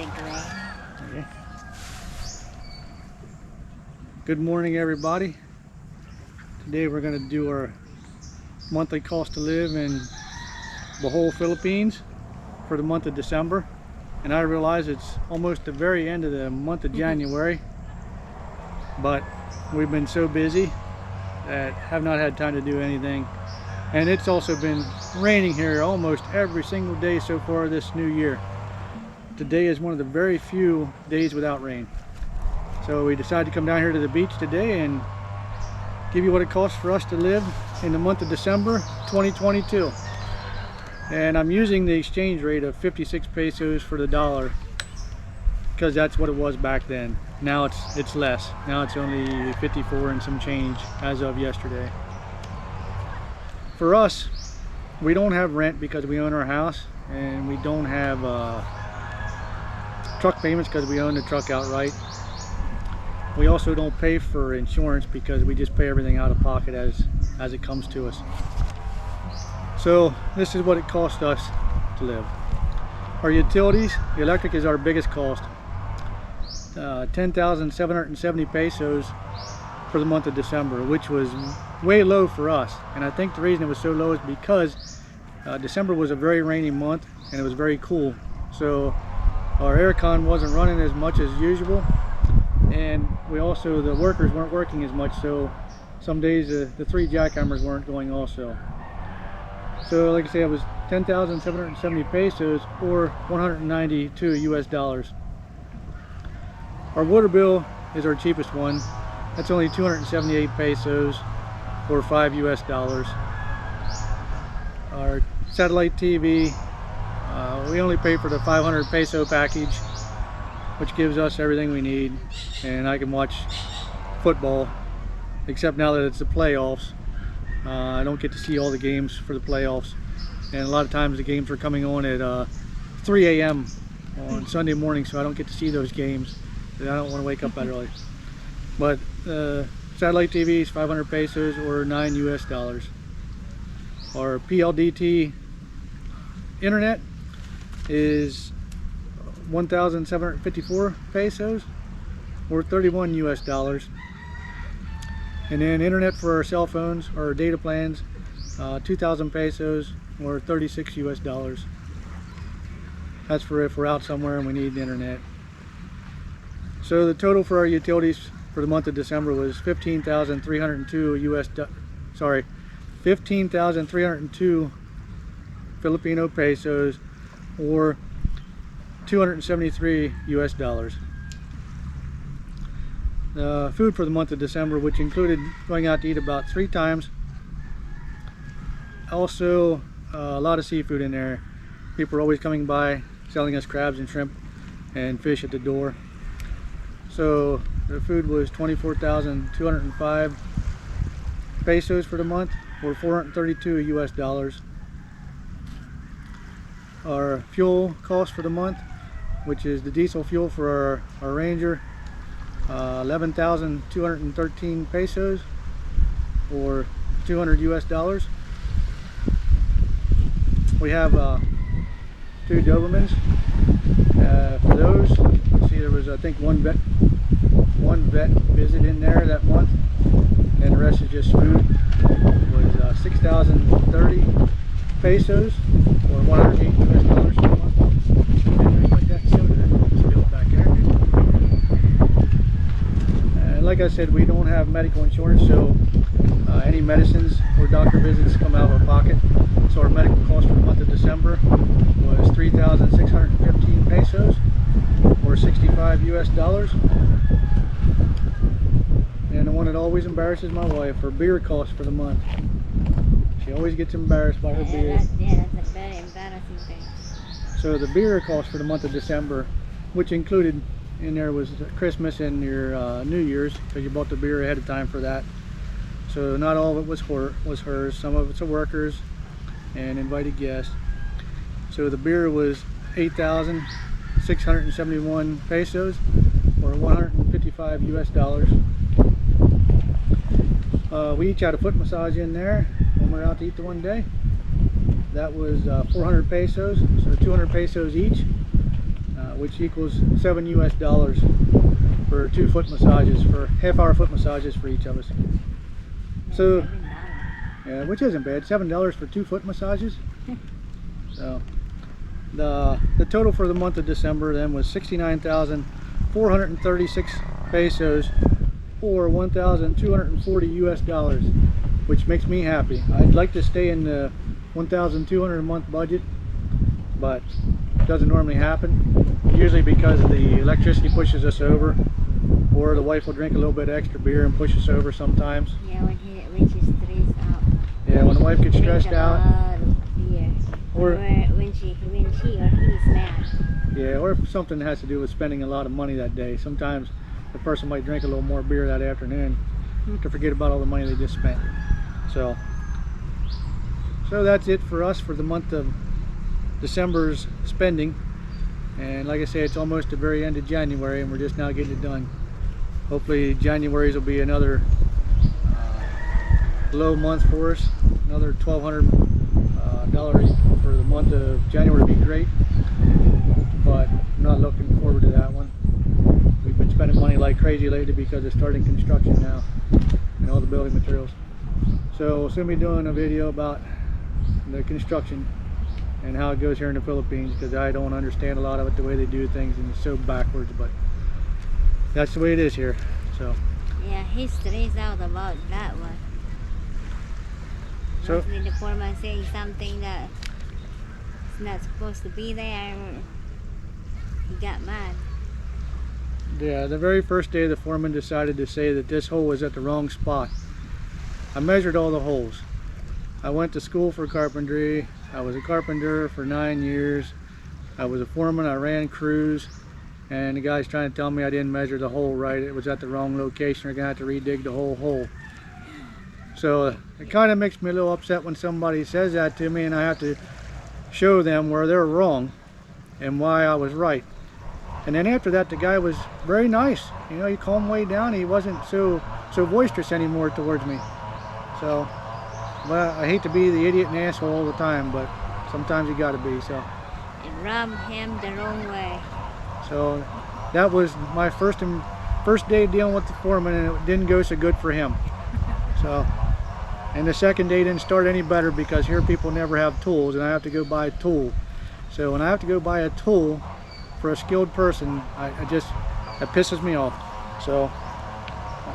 gray. Okay. Good morning, everybody. Today we're going to do our monthly cost to live in Bohol, Philippines for the month of December. And I realize it's almost the very end of the month of January, but we've been so busy that have not had time to do anything. And it's also been raining here almost every single day so far this new year. Today is one of the very few days without rain. So we decided to come down here to the beach today and give you what it costs for us to live in the month of December 2022. And I'm using the exchange rate of 56 pesos for the dollar because that's what it was back then. Now it's less. Now it's only 54 and some change as of yesterday. For us, we don't have rent because we own our house, and we don't have truck payments because we own the truck outright. We also don't pay for insurance because we just pay everything out of pocket as it comes to us. So this is what it cost us to live. Our utilities, the electric is our biggest cost. 10,770 pesos for the month of December, which was way low for us. And I think the reason it was so low is because December was a very rainy month and it was very cool. So our aircon wasn't running as much as usual, and the workers weren't working as much, so some days the 3 jackhammers weren't going also. So like I say, it was 10,770 pesos or 192 US dollars. Our water bill is our cheapest one. That's only 278 pesos or 5 US dollars. Our satellite TV, we only pay for the 500 peso package, which gives us everything we need, and I can watch football, except now that it's the playoffs. I don't get to see all the games for the playoffs, and a lot of times the games are coming on at 3 a.m. on Sunday morning, so I don't get to see those games. I don't want to wake up that early. But satellite TV is 500 pesos or 9 US dollars. Our PLDT internet is 1,754 pesos or 31 US dollars. And then internet for our cell phones or data plans, 2,000 pesos or 36 US dollars. That's for if we're out somewhere and we need the internet. So the total for our utilities for the month of December was 15,302 Filipino pesos or 273 US dollars. The food for the month of December, which included going out to eat about 3 times. Also a lot of seafood in there. People are always coming by selling us crabs and shrimp and fish at the door. So the food was 24,205 pesos for the month or 432 US dollars. Our fuel cost for the month, which is the diesel fuel for our Ranger, 11,213 pesos or 200 US dollars. We have 2 Dobermans. For those, see, there was I think one vet visit in there that month, and the rest is just food. It was 6,030 pesos or 108 US dollars per month. And like that soda spilled back there. And like I said, we don't have medical insurance, so any medicines or doctor visits come out of our pocket. So our medical cost for the month of December was 3,615 pesos or 65 US dollars. And the one that always embarrasses my wife, her beer cost for the month. She always gets embarrassed by her beer. That's a very embarrassing thing. So the beer cost for the month of December, which included in there was Christmas and your New Year's, because you bought the beer ahead of time for that. So not all of it was hers. Some of it's a workers and invited guests. So the beer was 8,671 pesos or 155 US dollars. We each had a foot massage in there when we were out to eat the one day. That was 400 pesos, so 200 pesos each. which equals $7 US for 2 foot massages, for half-hour foot massages for each of us. So, yeah, which isn't bad. $7 for 2 foot massages. So, the total for the month of December then was 69,436 pesos, or 1,240 US, which makes me happy. I'd like to stay in the 1,200 a month budget, but it doesn't normally happen. Usually because the electricity pushes us over, or the wife will drink a little bit extra beer and push us over sometimes. Yeah, when she's stressed out. Yeah, when the wife gets stressed out. Beer. Or when she or he is mad. yeah, or if something has to do with spending a lot of money that day. Sometimes the person might drink a little more beer that afternoon to forget about all the money they just spent. So that's it for us for the month of December's spending. And like I say, it's almost the very end of January and we're just now getting it done. Hopefully January's will be another low month for us. Another $1,200 for the month of January would be great, but I'm not looking forward to that one. We've been spending money like crazy lately because of starting construction now and all the building materials. So we'll soon be doing a video about the construction and how it goes here in the Philippines, because I don't understand a lot of it, the way they do things, and it's so backwards, but that's the way it is here. So yeah, he's stressed out about that one. So mostly the foreman saying something that is not supposed to be there, he got mad. yeah, the very first day the foreman decided to say that this hole was at the wrong spot. I measured all the holes. I went to school for carpentry. I was a carpenter for 9 years. I was a foreman. I ran crews, and the guy's trying to tell me I didn't measure the hole right. It was at the wrong location. We're gonna have to redig the whole hole. So it kind of makes me a little upset when somebody says that to me and I have to show them where they're wrong and why I was right. And then after that, the guy was very nice. You know, he calmed way down. He wasn't so boisterous anymore towards me. So, well, I hate to be the idiot and asshole all the time, but sometimes you gotta be. So It rubbed him the wrong way. So that was my first day dealing with the foreman, and it didn't go so good for him. So, and the second day didn't start any better because here people never have tools, and I have to go buy a tool. So when I have to go buy a tool for a skilled person, that pisses me off. So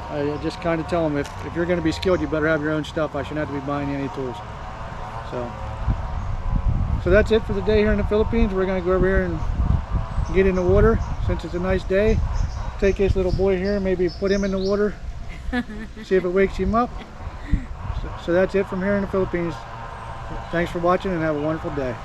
I just kind of tell them, if you're going to be skilled, you better have your own stuff. I shouldn't have to be buying any tools. So that's it for the day here in the Philippines. We're going to go over here and get in the water since it's a nice day. Take this little boy here, maybe put him in the water, see if it wakes him up. So that's it from here in the Philippines. Thanks for watching and have a wonderful day.